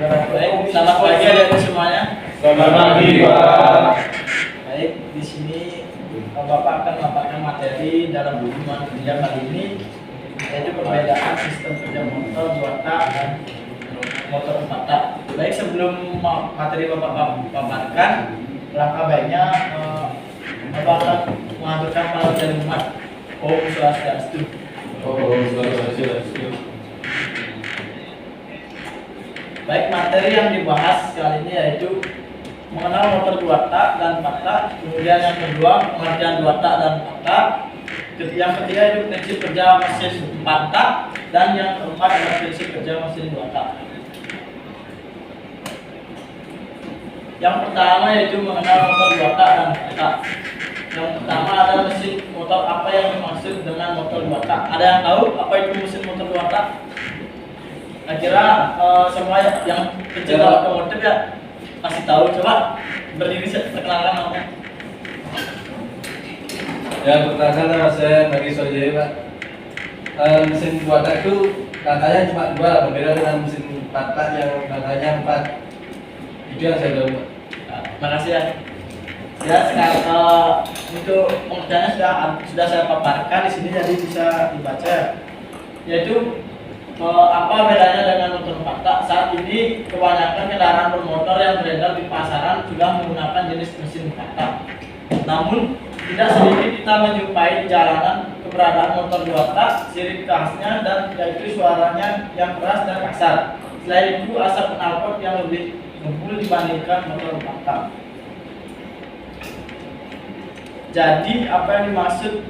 Baik, selamat pagi adik-adik semuanya. Selamat pagi, Pak. Baik, di sini Bapak akan memaparkan materi dalam buku kerja kali ini, yaitu perbedaan sistem kerja motor 2 tak dan motor 4 tak. Baik, sebelum materi Bapak paparkan, langkah baiknya Bapak akan mengaturkan para dari umat. Om Swastiastu. Baik, materi yang dibahas kali ini yaitu mengenal motor 2 tak dan 4 tak. Kemudian yang kedua, pengertian 2 tak dan 4 tak. Yang ketiga itu prinsip kerja mesin 4 tak, dan yang keempat adalah prinsip kerja mesin 2 tak. Yang pertama yaitu mengenal motor 2 tak dan 4 tak. Yang pertama adalah mesin motor. Apa yang dimaksud dengan motor 2 tak? Ada yang tahu apa itu mesin motor 2 tak? Kira semua yang pencinta otomotif ya kasih tahu. Coba berdiri perkenalkan namanya. Ya, perkenalkan nama saya Nagi Sojaya, Pak. Mesin 2 tak itu katanya cuma 2, berbeda dengan mesin 4 tak yang katanya 4. Itu yang saya tahu, Pak. Makasih ya. Ya, sekarang untuk pengertiannya sudah saya paparkan di sini, jadi bisa dibaca. Yaitu apa bedanya dengan motor 4 tak? Saat ini kebanyakan kendaraan bermotor yang beredar di pasaran sudah menggunakan jenis mesin 4 tak. Namun tidak sedikit kita menjumpai di jalanan keberadaan motor 2 tak. Ciri khasnya dan yaitu suaranya yang keras dan kasar. Selain itu asap knalpot yang lebih ngebul dibandingkan motor 4 tak. Jadi apa yang dimaksud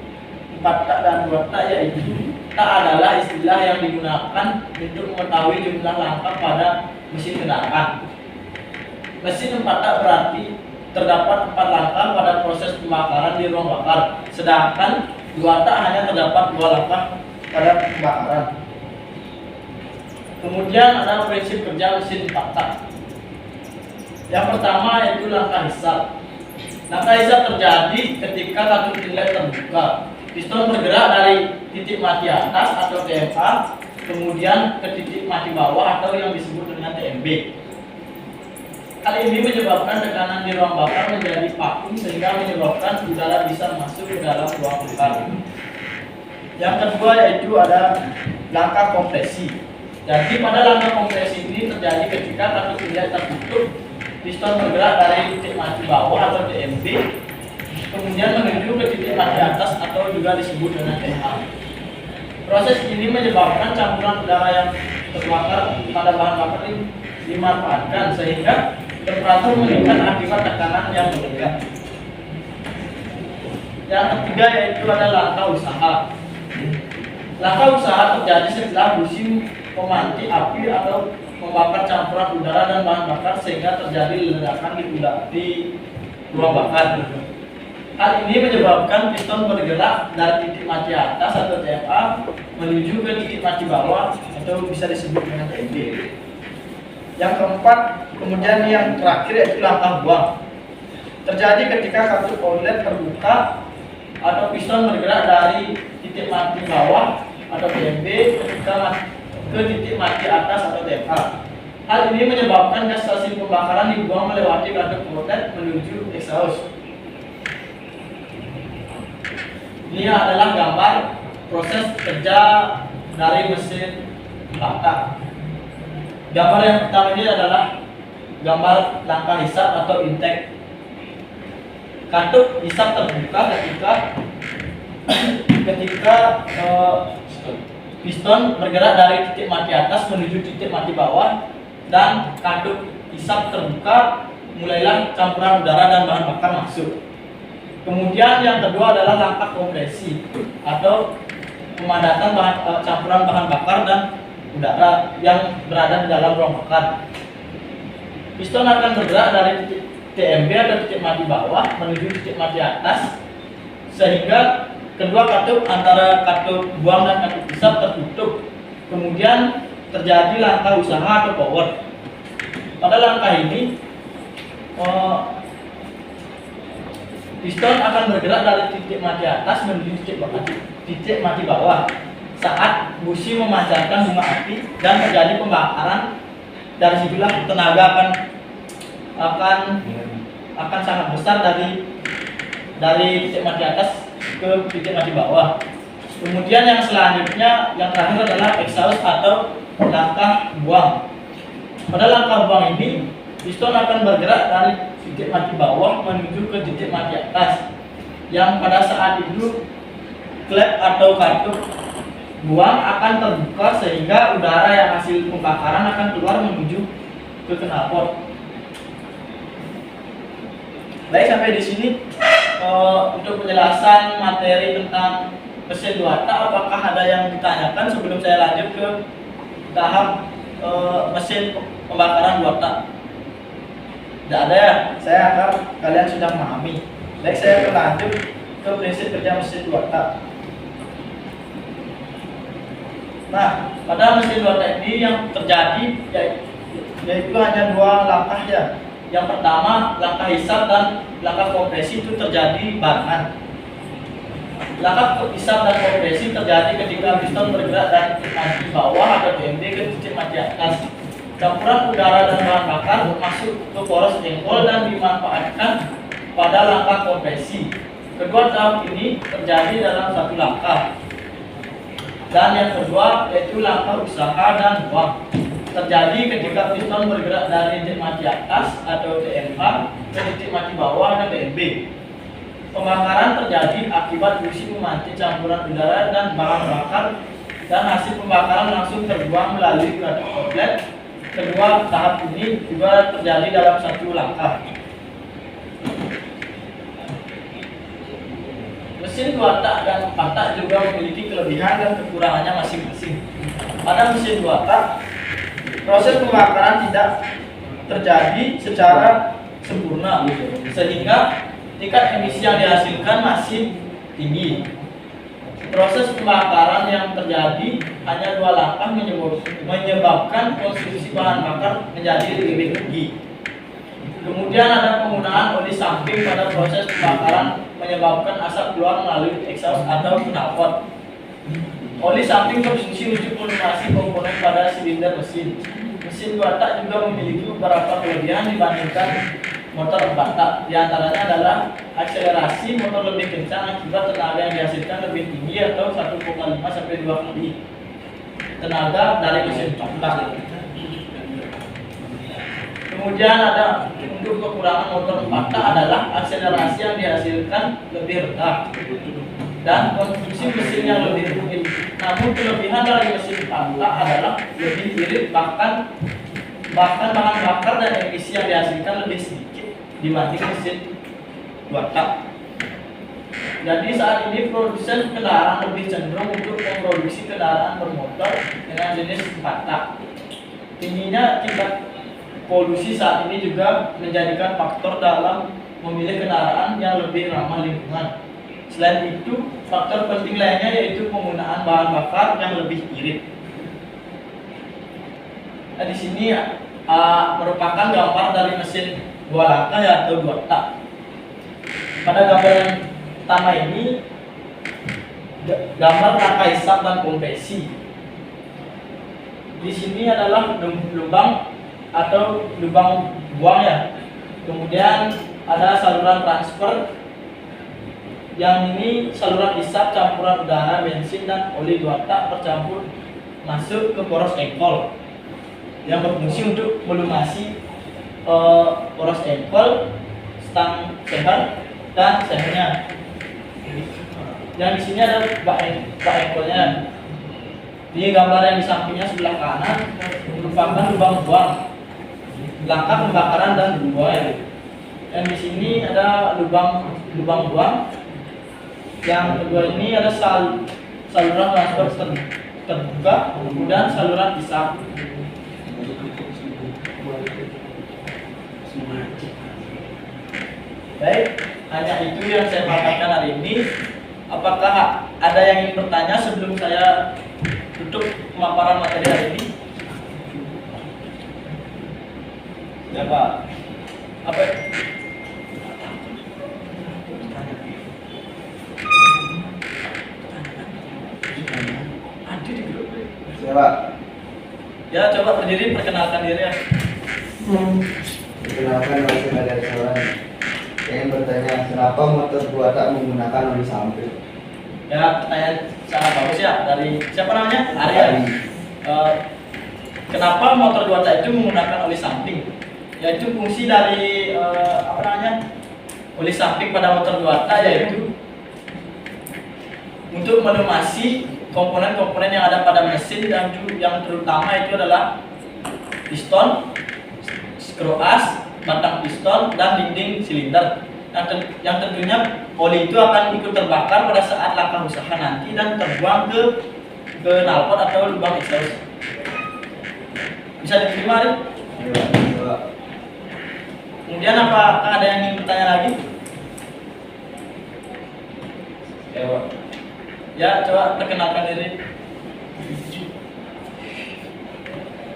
4 tak dan 2 tak yaitu tak adalah istilah yang digunakan untuk mengetahui jumlah langkah pada mesin kendaraan. Mesin 4 tak berarti terdapat 4 langkah pada proses pembakaran di ruang bakar, sedangkan 2 tak hanya terdapat 2 langkah pada pembakaran. Kemudian ada prinsip kerja mesin 4 tak. Yang pertama yaitu langkah hisap. Langkah hisap terjadi ketika kartu inlet terbuka. Piston bergerak dari titik mati atas atau TMA, kemudian ke titik mati bawah atau yang disebut dengan TMB. Hal ini menyebabkan tekanan di ruang bakar menjadi vakum sehingga menyebabkan udara bisa masuk ke dalam ruang bakar. Yang kedua yaitu ada langkah kompresi. Jadi pada langkah kompresi ini terjadi ketika kartu inlet tertutup, piston bergerak dari titik mati bawah atau TMB, kemudian menuju ke titik mati atas atau juga disebut dengan TMA. Proses ini menyebabkan campuran udara yang terbakar pada bahan bakar ini dimanfaatkan sehingga temperatur meningkat akibat tekanan yang meningkat. Yang ketiga yaitu ada langkah usaha. Langkah usaha terjadi setelah busi memanti api atau membakar campuran udara dan bahan bakar sehingga terjadi ledakan di ruang bakar. Hal ini menyebabkan piston bergerak dari titik mati atas atau TMA menuju ke titik mati bawah atau bisa disebut dengan TMB. Yang keempat, kemudian yang terakhir yaitu langkah buang. Terjadi ketika kartu outlet terbuka atau piston bergerak dari titik mati bawah atau TMB ke titik mati atas atau TMA. Hal ini menyebabkan gas stasiun pembakaran dibuang melewati kartu outlet menuju exhaust. Ini adalah gambar proses kerja dari mesin 4 tak. Gambar yang pertama ini adalah gambar langkah hisap atau intake. Katup hisap terbuka ketika piston bergerak dari titik mati atas menuju titik mati bawah, dan katup hisap terbuka mulailah campuran udara dan bahan bakar masuk. Kemudian yang kedua adalah langkah kompresi atau pemadatan campuran bahan bakar dan udara yang berada di dalam ruang bakar. Piston akan bergerak dari titik TMB atau titik mati bawah menuju titik mati atas sehingga kedua katup antara katup buang dan katup hisap tertutup. Kemudian terjadi langkah usaha atau power. Pada langkah ini piston akan bergerak dari titik mati atas menuju titik mati bawah saat busi memancarkan bunga api dan terjadi pembakaran dari situlah tenaga akan sangat besar dari titik mati atas ke titik mati bawah. Kemudian yang selanjutnya, yang terakhir adalah exhaust atau langkah buang. Pada langkah buang ini, piston akan bergerak dari titik mati bawah menuju ke titik mati atas, yang pada saat itu klep atau katup buang akan terbuka sehingga udara yang hasil pembakaran akan keluar menuju ke knalpot. Baik, sampai di sini untuk penjelasan materi tentang mesin 2 tak. Apakah ada yang ditanyakan sebelum saya lanjut ke tahap mesin pembakaran 2 tak? Tidak ada ya? Saya harap kalian sudah memahami. Baik, saya akan lanjut ke prinsip kerja mesin 2 tak. Nah, pada mesin 2 tak ini yang terjadi yaitu hanya 2 langkah ya. Yang pertama, langkah hisap dan langkah kompresi itu terjadi barengan. Langkah hisap dan kompresi terjadi ketika piston bergerak dari titik mati bawah atau DMB ke titik mati atas. Campuran udara dan bahan bakar masuk ke poros jengkol dan dimanfaatkan pada langkah kompresi. Kedua tahap ini terjadi dalam satu langkah. Dan yang kedua yaitu langkah usaha dan buang. Terjadi ketika piston bergerak dari titik mati atas atau TMA ke titik mati bawah atau TMB. Pembakaran terjadi akibat fusi memancing campuran udara dan bahan bakar, dan hasil pembakaran langsung terbuang melalui katup outlet. Kedua tahap ini juga terjadi dalam satu langkah. Mesin 2 tak dan 4 tak juga memiliki kelebihan dan kekurangannya masing-masing. Pada mesin 2 tak, proses pembakaran tidak terjadi secara sempurna, sehingga tingkat emisi yang dihasilkan masih tinggi. Proses pembakaran yang terjadi hanya 2 langkah menyebabkan konsumsi bahan bakar menjadi lebih tinggi. Kemudian ada penggunaan oli samping pada proses pembakaran menyebabkan asap keluar melalui exhaust atau knalpot. Oli samping berfungsi untuk melunasi komponen pada silinder mesin. Mesin 2 tak juga memiliki beberapa kelebihan dibandingkan motor 4 tak. Di antaranya adalah akselerasi motor lebih kencang akibat tenaga yang dihasilkan lebih tinggi atau 1,5 sampai 2 kali tenaga dari mesin 4 tak. Kemudian ada untuk kekurangan motor 4 tak adalah akselerasi yang dihasilkan lebih rendah dan konsumsi mesin yang lebih tinggi. Namun kelebihan dari mesin 4 tak adalah lebih irit, bahkan bahan bakar dan emisi yang dihasilkan lebih sedikit dibanding mesin 2 tak. Jadi saat ini produsen kendaraan lebih cenderung untuk memproduksi kendaraan bermotor dengan jenis 4 tak. Tingginya tingkat polusi saat ini juga menjadikan faktor dalam memilih kendaraan yang lebih ramah lingkungan. Selain itu, faktor penting lainnya yaitu penggunaan bahan bakar yang lebih irit. Nah, di sini merupakan gambar dari mesin 2 langkah atau 2 tak. Pada gambar yang pertama ini gambar langkah hisap dan kompresi. Di sini adalah lubang atau lubang buang ya. Kemudian ada saluran transfer, yang ini saluran hisap campuran udara, bensin dan oli 2 tak bercampur masuk ke poros engkol yang berfungsi untuk melumasi poros engkol, stang seher dan sehernya. Yang di sini ada bak engkolnya. Di gambar yang di sampingnya sebelah kanan merupakan lubang buang, langkah pembakaran dan buang. Yang di sini ada lubang buang. Yang kedua ini ada saluran transfer terbuka, kemudian saluran hisap. Baik, hanya itu yang saya paparkan hari ini. Apakah ada yang ingin bertanya sebelum saya tutup pemaparan materi hari ini? Ya Pak. Apa? Ada di grup. Ya Pak. Ya, coba berdiri, perkenalkan diri ya. Perkenalkan, nama saya Radar Sawan. Saya ingin bertanya, kenapa motor dua tak menggunakan oli samping? Ya, pertanyaan sangat bagus ya dari siapa namanya? Arya. Kenapa motor dua tak itu menggunakan oli samping? Yaitu fungsi dari oli samping pada motor dua tak yaitu untuk melumasi komponen-komponen yang ada pada mesin dan yang terutama itu adalah piston, skru as, batang piston, dan dinding silinder. Yang tentunya oli itu akan ikut terbakar pada saat langkah usaha nanti dan terbuang ke knalpot atau lubang exhaust. Bisa diterima, Ari? Kemudian apakah ada yang ingin bertanya lagi? Ya, coba perkenalkan diri.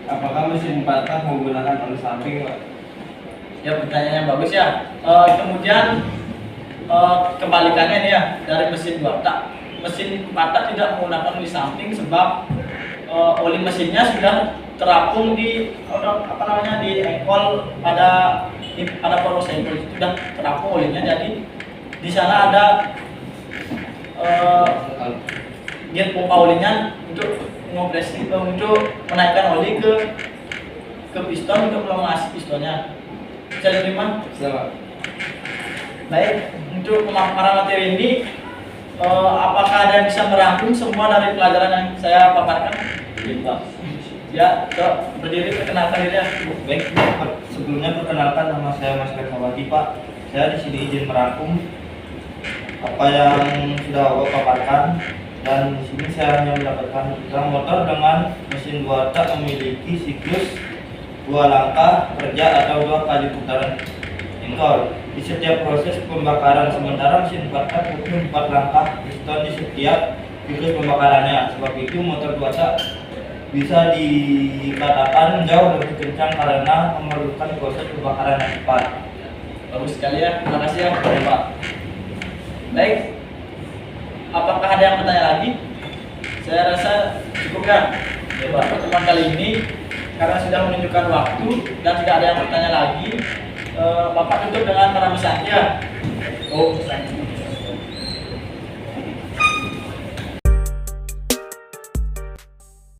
Apakah mesin 4 tak menggunakan oli samping, Pak? Ya, pertanyaan yang bagus ya. Kemudian kebalikannya nih ya dari mesin 2 tak. Mesin 4 tak tidak menggunakan oli samping sebab oli mesinnya sudah terapung di di engkol pada poros engkol itu sudah terapung olinya, jadi di sana ada gear pompa olinya untuk mengoperasi untuk menaikkan oli ke piston untuk melumasi pistonnya. Bisa diterima? Selamat. Baik, untuk pemaparan materi ini apakah ada yang bisa merangkum semua dari pelajaran yang saya paparkan? Ya, coba berdiri, perkenalkan diri ya. Baik, sebelumnya perkenalkan nama saya Mas Rekawati, Pak. Saya di sini izin merangkum apa yang sudah Bapak paparkan, dan di sini saya hanya mendapatkan tentang motor dengan mesin 2 tak memiliki siklus 2 langkah kerja atau 2 kali putaran engkol di setiap proses pembakaran, sementara mesin 4 tak butuh 4 langkah piston di setiap siklus pembakarannya. Sebab itu motor 2 tak bisa dikatakan jauh lebih kencang karena memerlukan proses pembakaran yang cepat. Bagus sekali ya, terima kasih ya Pak. Baik, apakah ada yang bertanya lagi? Saya rasa cukup ya. Pak, pertemuan kali ini karena sudah menunjukkan waktu dan tidak ada yang bertanya lagi, Bapak tutup dengan para misalnya. Oh,